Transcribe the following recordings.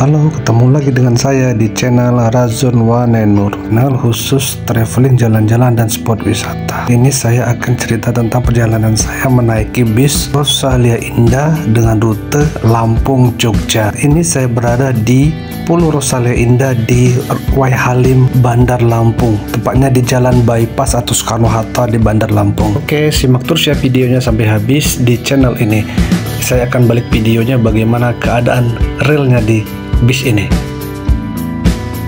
Halo, ketemu lagi dengan saya di channel Razon Wanenur, channel khusus traveling, jalan-jalan dan spot wisata. Ini saya akan cerita tentang perjalanan saya menaiki bis Rosalia Indah dengan rute Lampung Jogja. Ini saya berada di Pulau Rosalia Indah di Waihalim, Bandar Lampung, tepatnya di Jalan Bypass atau Soekarno-Hatta di Bandar Lampung. Oke, simak terus ya videonya sampai habis di channel ini. Saya akan balik videonya bagaimana keadaan realnya di bis ini.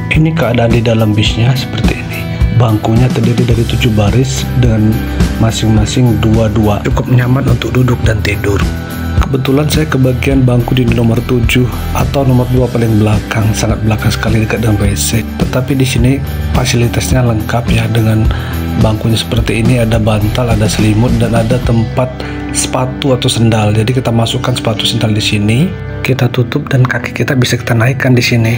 Ini keadaan di dalam bisnya seperti ini. Bangkunya terdiri dari 7 baris dengan masing-masing 2-2. Cukup nyaman untuk duduk dan tidur. Kebetulan saya kebagian bangku di nomor 7 atau nomor 2 paling belakang, sangat belakang sekali dekat dengan WC. Tetapi di sini fasilitasnya lengkap ya, dengan bangkunya seperti ini, ada bantal, ada selimut, dan ada tempat sepatu atau sendal. Jadi kita masukkan sepatu sendal di sini, kita tutup dan kaki kita bisa kita naikkan di sini.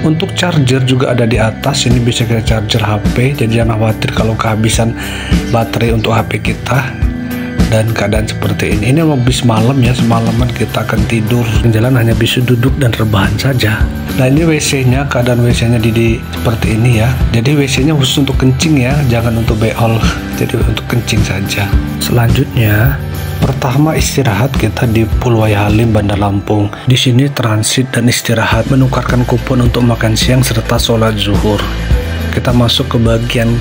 Untuk charger juga ada di atas, ini bisa kita charger HP, jadi jangan khawatir kalau kehabisan baterai untuk HP kita. Dan keadaan seperti ini mau bis malam ya, semalaman kita akan tidur. Jalan hanya bisa duduk dan rebahan saja. Nah, ini WC-nya, keadaan WC-nya di seperti ini ya. Jadi WC-nya khusus untuk kencing ya, jangan untuk beol. Jadi untuk kencing saja. Selanjutnya, pertama istirahat kita di Pulau Waihalim, Bandar Lampung. Di sini transit dan istirahat, menukarkan kupon untuk makan siang serta sholat zuhur. Kita masuk ke bagian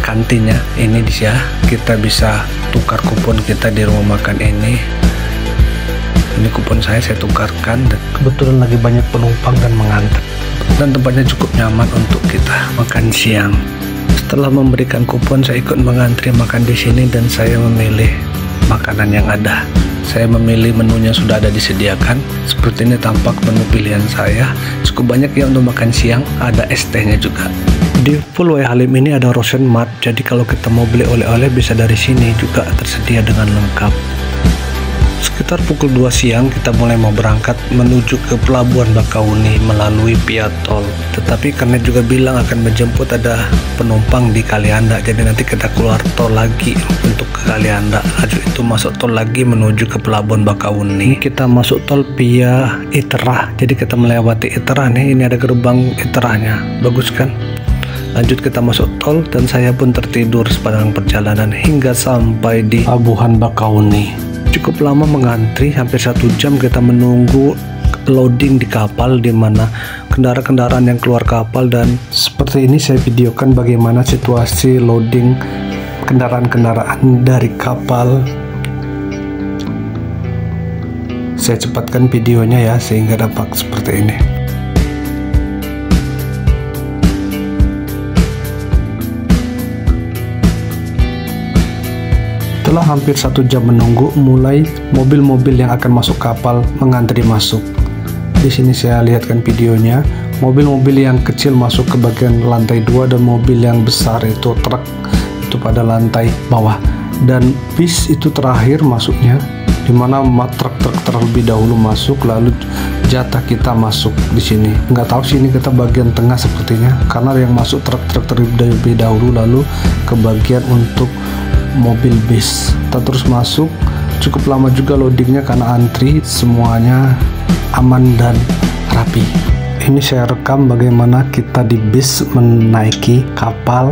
kantinnya ini ya, kita bisa tukar kupon kita di rumah makan ini. Ini kupon saya tukarkan, dan kebetulan lagi banyak penumpang dan mengantri, dan tempatnya cukup nyaman untuk kita makan siang. Setelah memberikan kupon, saya ikut mengantri makan di sini dan saya memilih makanan yang ada. Saya memilih menunya sudah ada disediakan. Seperti ini tampak menu pilihan saya. Cukup banyak ya untuk makan siang. Ada es tehnya juga. Di Pulau Waihalim ini ada Rosen Mart. Jadi kalau kita mau beli oleh-oleh bisa dari sini, juga tersedia dengan lengkap. Sekitar pukul 2 siang kita mulai mau berangkat menuju ke Pelabuhan Bakauni melalui via tol. Tetapi karena juga bilang akan menjemput ada penumpang di Kalianda, jadi nanti kita keluar tol lagi untuk ke Kalianda. Lalu itu masuk tol lagi menuju ke Pelabuhan Bakauni. Kita masuk tol via Iterah. Jadi kita melewati Iterah nih, ini ada gerbang Iterahnya. Bagus kan? Lanjut kita masuk tol dan saya pun tertidur sepanjang perjalanan hingga sampai di Pelabuhan Bakauni. Cukup lama mengantri, hampir 1 jam kita menunggu loading di kapal, di mana kendaraan-kendaraan yang keluar kapal. Dan seperti ini saya videokan bagaimana situasi loading kendaraan-kendaraan dari kapal. Saya cepatkan videonya ya sehingga dapat seperti ini. Setelah hampir 1 jam menunggu, mulai mobil-mobil yang akan masuk kapal mengantri masuk. Di sini saya lihatkan videonya. Mobil-mobil yang kecil masuk ke bagian lantai 2 dan mobil yang besar itu truk itu pada lantai bawah. Dan bis itu terakhir masuknya, dimana truk-truk terlebih dahulu masuk, lalu jatah kita masuk di sini. Nggak tahu sih ini kita bagian tengah sepertinya, karena yang masuk truk-truk terlebih dahulu, lalu ke bagian untuk mobil bis. Kita terus masuk, cukup lama juga loadingnya karena antri. Semuanya aman dan rapi. Ini saya rekam bagaimana kita di bis menaiki kapal.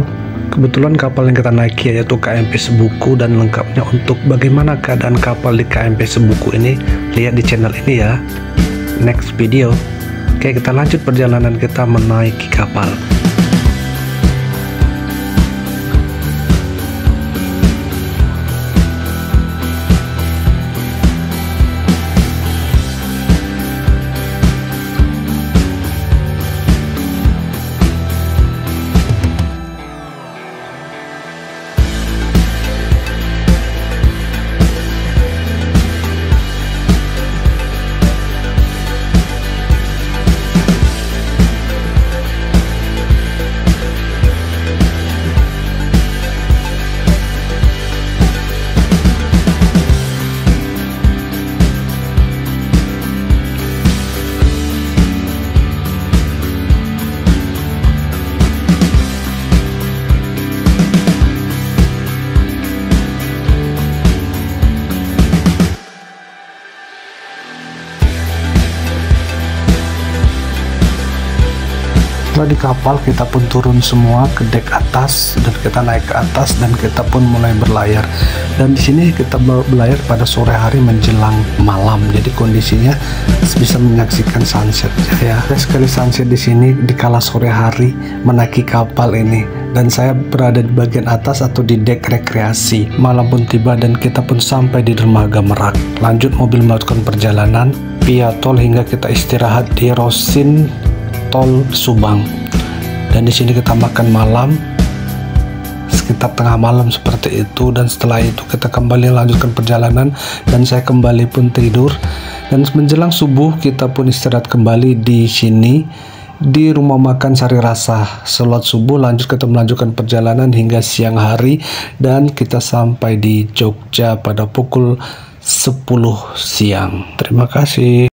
Kebetulan kapal yang kita naiki yaitu KMP Sebuku, dan lengkapnya untuk bagaimana keadaan kapal di KMP Sebuku ini lihat di channel ini ya, next video. Oke, kita lanjut perjalanan kita menaiki kapal. Setelah di kapal kita pun turun semua ke dek atas dan kita naik ke atas dan kita pun mulai berlayar. Dan di sini kita berlayar pada sore hari menjelang malam. Jadi kondisinya bisa menyaksikan sunset ya. Sekali sunset di sini di kala sore hari menaiki kapal ini. Dan saya berada di bagian atas atau di dek rekreasi. Malam pun tiba dan kita pun sampai di dermaga Merak. Lanjut mobil melakukan perjalanan via tol hingga kita istirahat di Rosin Tol Subang. Dan di sini kita makan malam sekitar tengah malam seperti itu, dan setelah itu kita kembali lanjutkan perjalanan dan saya kembali pun tidur. Dan menjelang subuh kita pun istirahat kembali di sini di rumah makan Sari Rasa. Sholat subuh lanjut kita melanjutkan perjalanan hingga siang hari dan kita sampai di Jogja pada pukul 10 siang. Terima kasih.